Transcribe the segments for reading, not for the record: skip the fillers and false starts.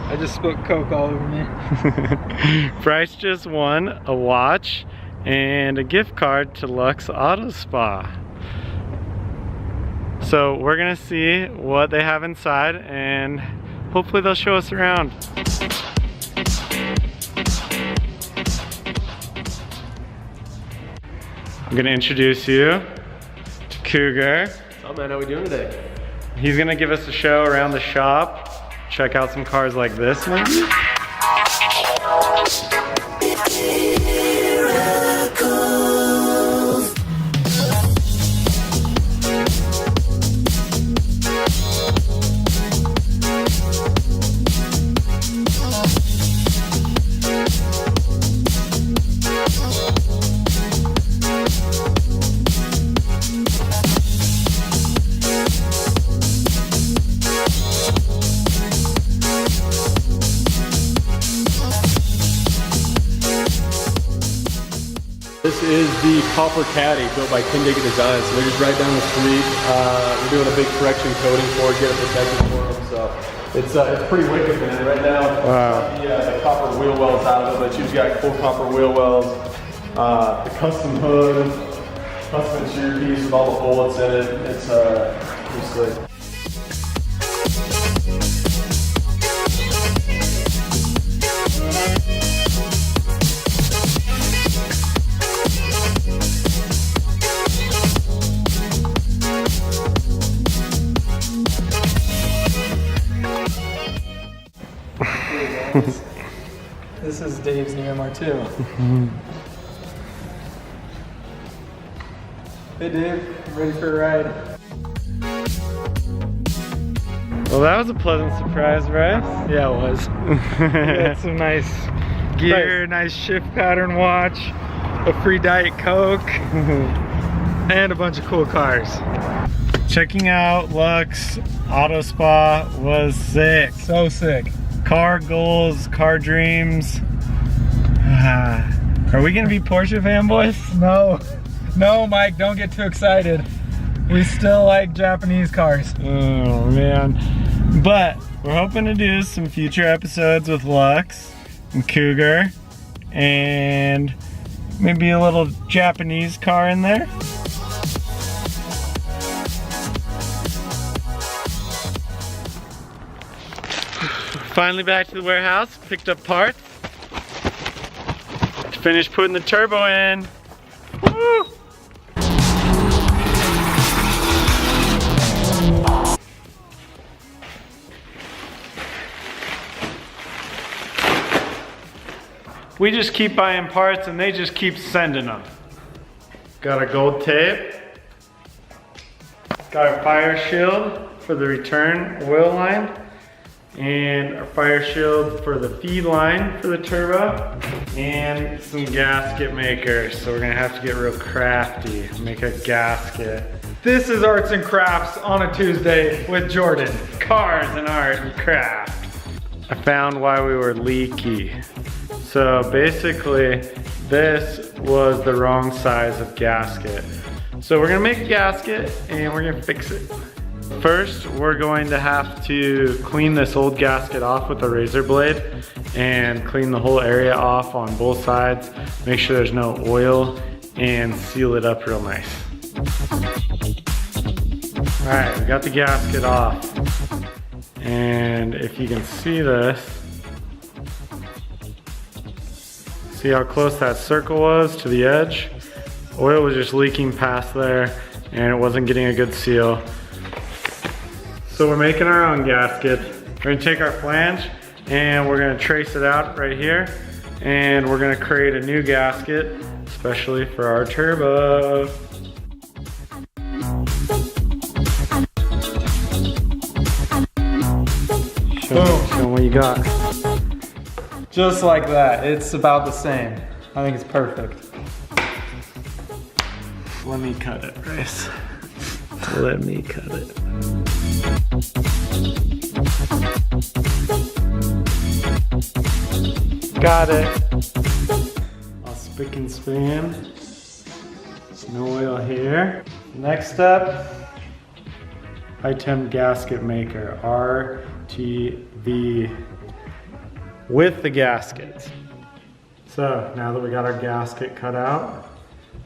I just spilled Coke all over me. Bryce just won a watch and a gift card to Lux Auto Spa. So we're gonna see what they have inside and hopefully they'll show us around. I'm gonna introduce you to Cougar. Oh man, how we doing today? He's gonna give us a show around the shop, check out some cars like this maybe. This is the Copper Caddy built by Kindig Design. So they're just right down the street. We're doing a big correction coating for it, get it protected for them. So it's pretty wicked, man. Right now, wow. The copper wheel wells out of it, but you've got full copper wheel wells, the custom hood, custom interior piece with all the bullets in it. It's pretty slick. This is Dave's new MR2. Hey Dave, I'm ready for a ride. Well, that was a pleasant surprise, right? Yeah, it was. We had some nice gear, nice shift pattern watch, a free Diet Coke, and a bunch of cool cars. Checking out Lux Auto Spa was sick. So sick. Car goals, car dreams. Are we gonna be Porsche fanboys? No, Mike, don't get too excited. We still like Japanese cars. Oh man. But we're hoping to do some future episodes with Lux and Cougar and maybe a little Japanese car in there. Finally back to the warehouse, picked up parts. Finished putting the turbo in. Woo! We just keep buying parts and they just keep sending them. Got our gold tape. Got our fire shield for the return oil line. And our fire shield for the feed line for the turbo. And some gasket makers. So we're gonna have to get real crafty, make a gasket. This is Arts and Crafts on a Tuesday with Jordan. Cars and art and craft. I found why we were leaky. So basically, this was the wrong size of gasket. So we're gonna make a gasket and we're gonna fix it. First, we're going to have to clean this old gasket off with a razor blade and clean the whole area off on both sides, make sure there's no oil, and seal it up real nice. All right, we got the gasket off. And if you can see this, see how close that circle was to the edge? Oil was just leaking past there and it wasn't getting a good seal. So we're making our own gasket. We're gonna take our flange and we're gonna trace it out right here. And we're gonna create a new gasket, especially for our turbo. Show me what you got. Just like that, it's about the same. I think it's perfect. Let me cut it, Bryce. Let me cut it. Got it. All spick and span. No oil here. Next up, high temp gasket maker, RTV. with the gaskets. So now that we got our gasket cut out,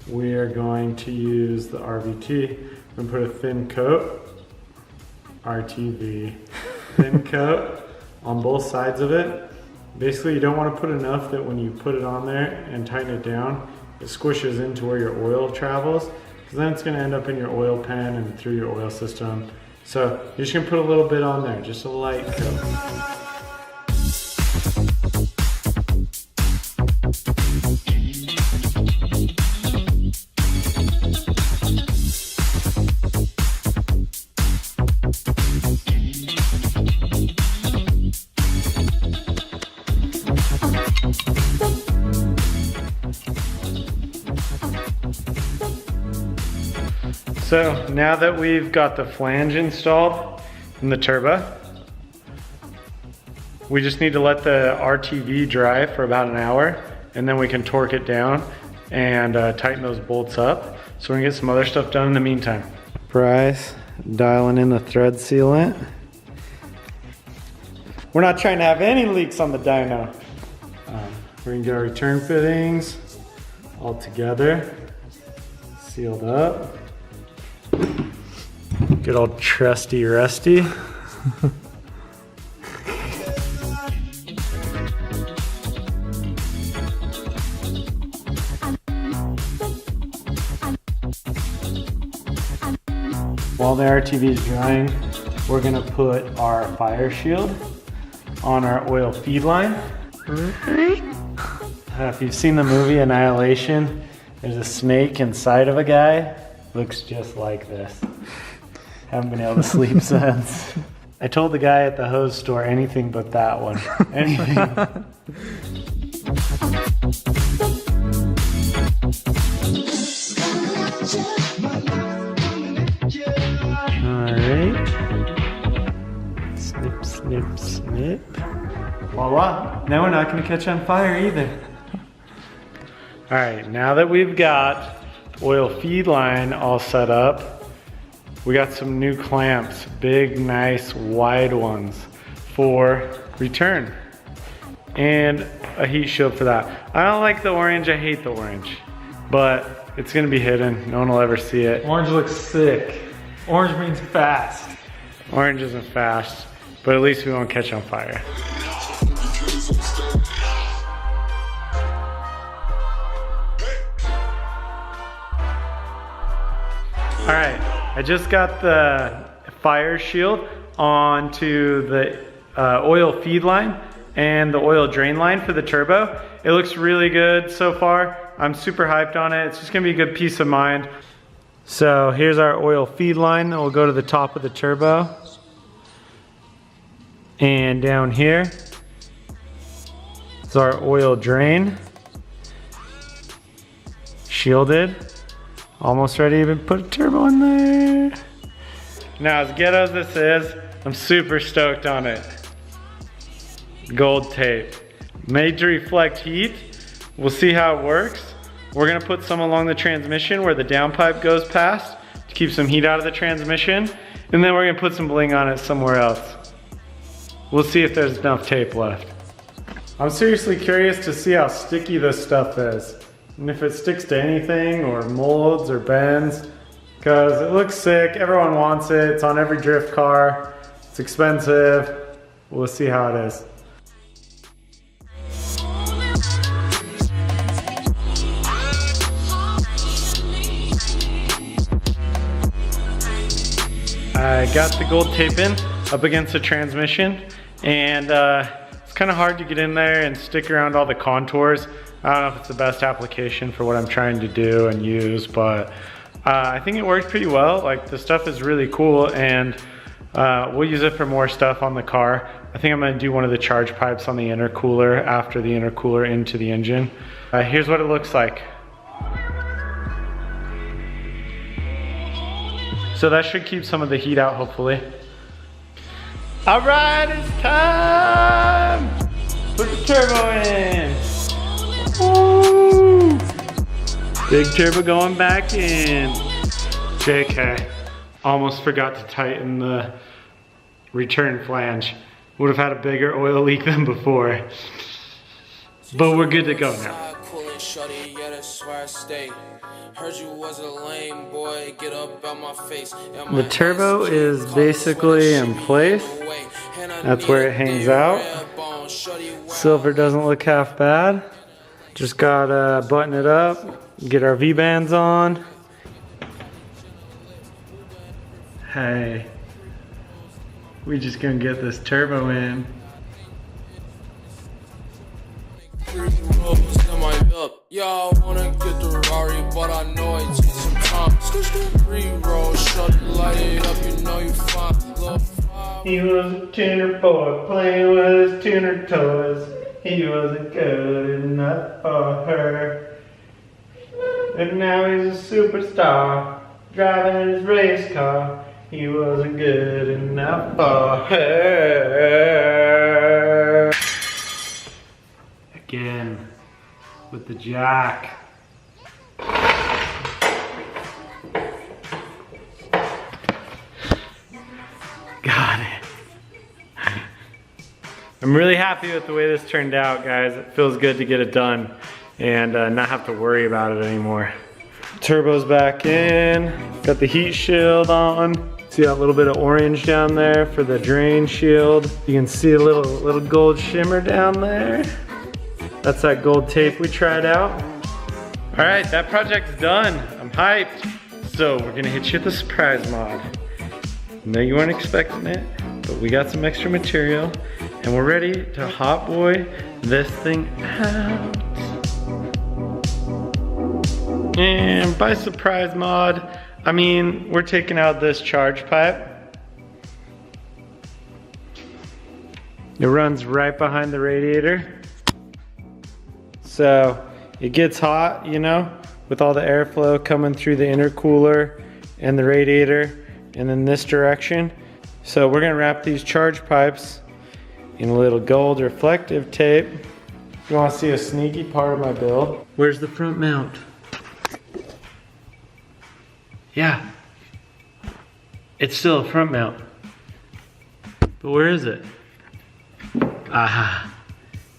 we are going to use the RVT and put a thin coat, RTV, thin coat on both sides of it. Basically, you don't want to put enough that when you put it on there and tighten it down, it squishes into where your oil travels, because then it's going to end up in your oil pan and through your oil system. So you're just going to put a little bit on there, just a light coat. So now that we've got the flange installed in the turbo, we just need to let the RTV dry for about an hour, and then we can torque it down and tighten those bolts up. So we can get some other stuff done in the meantime. Bryce dialing in the thread sealant. We're not trying to have any leaks on the dyno. We're gonna get our return fittings all together, sealed up. Good old trusty Rusty. While the RTV is drying, we're gonna put our fire shield on our oil feed line. If you've seen the movie Annihilation, there's a snake inside of a guy. Looks just like this. Haven't been able to sleep since. I told the guy at the hose store anything but that one. Anything. Alright. Snip, snip, snip. Voila. Now we're not going to catch on fire either. Alright, now that we've got the oil feed line all set up, we got some new clamps, big, nice, wide ones for return. And a heat shield for that. I don't like the orange, I hate the orange. But it's gonna be hidden, no one will ever see it. Orange looks sick. Orange means fast. Orange isn't fast, but at least we won't catch on fire. All right, I just got the fire shield onto the oil feed line and the oil drain line for the turbo. It looks really good so far. I'm super hyped on it. It's just gonna be a good peace of mind. So here's our oil feed line that will go to the top of the turbo. And down here is our oil drain. Shielded. Almost ready to even put a turbo in there. Now, as ghetto as this is, I'm super stoked on it. Gold tape. Made to reflect heat. We'll see how it works. We're gonna put some along the transmission where the downpipe goes past to keep some heat out of the transmission. And then we're gonna put some bling on it somewhere else. We'll see if there's enough tape left. I'm seriously curious to see how sticky this stuff is. And if it sticks to anything or molds or bends, because it looks sick, everyone wants it, it's on every drift car, it's expensive. We'll see how it is. I got the gold tape in up against the transmission, and it's kind of hard to get in there and stick around all the contours. I don't know if it's the best application for what I'm trying to do and use, but I think it works pretty well. Like, the stuff is really cool, and we'll use it for more stuff on the car. I think I'm gonna do one of the charge pipes on the intercooler after the intercooler into the engine. Here's what it looks like. So that should keep some of the heat out, hopefully. All right, it's time! Put the turbo in. Woo! Big turbo going back in. JK, almost forgot to tighten the return flange. would have had a bigger oil leak than before. But we're good to go now. The turbo is basically in place. That's where it hangs out. Silver doesn't look half bad. Just gotta button it up, get our V-bands on. Hey, we just gonna get this turbo in. Y'all wanna get the Rari, but I know it takes some time. Re-roll, shut the light up, you know you fine. He was a tuner boy playing with his tuner toys. He wasn't good enough for her. And now he's a superstar, driving his race car. He wasn't good enough for her. Again, with the jack. Got it. I'm really happy with the way this turned out, guys. It feels good to get it done and not have to worry about it anymore. Turbo's back in, got the heat shield on. See that little bit of orange down there for the drain shield. You can see a little gold shimmer down there. That's that gold tape we tried out. All right, that project's done. I'm hyped. So we're gonna hit you with a surprise mod. I know you weren't expecting it, but we got some extra material and we're ready to hot boy this thing out. And by surprise mod, I mean we're taking out this charge pipe. It runs right behind the radiator. So it gets hot, you know, with all the airflow coming through the intercooler and the radiator and then this direction. So we're gonna wrap these charge pipes in a little gold reflective tape. If you wanna see a sneaky part of my build, where's the front mount? Yeah, it's still a front mount. But where is it? Aha,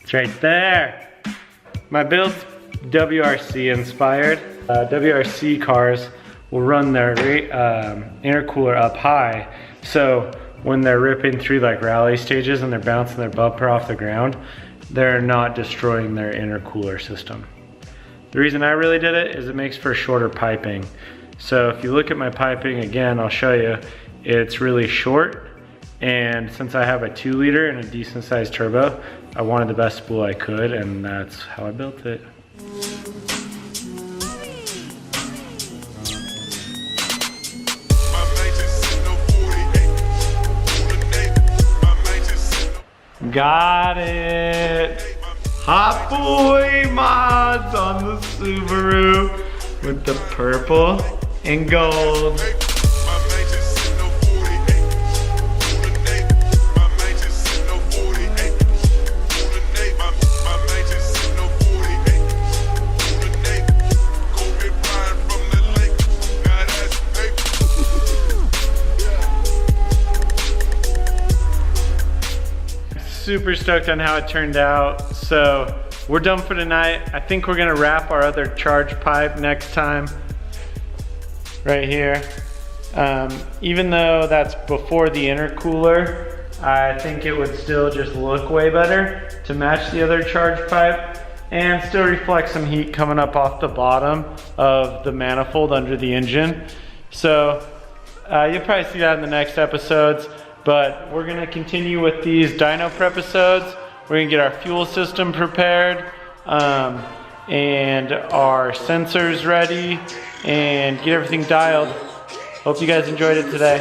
it's right there. My build's WRC inspired. WRC cars will run their intercooler up high. So when they're ripping through like rally stages and they're bouncing their bumper off the ground, they're not destroying their intercooler system. The reason I really did it is it makes for shorter piping. So if you look at my piping again, I'll show you, it's really short. And since I have a 2-liter and a decent sized turbo, I wanted the best spool I could, and that's how I built it. Got it! Hot boy mods on the Subaru with the purple and gold. Super stoked on how it turned out. So we're done for tonight. I think we're gonna wrap our other charge pipe next time right here. Even though that's before the intercooler, I think it would still just look way better to match the other charge pipe and still reflect some heat coming up off the bottom of the manifold under the engine. So you'll probably see that in the next episodes. But we're gonna continue with these dyno prepisodes. We're gonna get our fuel system prepared and our sensors ready and get everything dialed. Hope you guys enjoyed it today.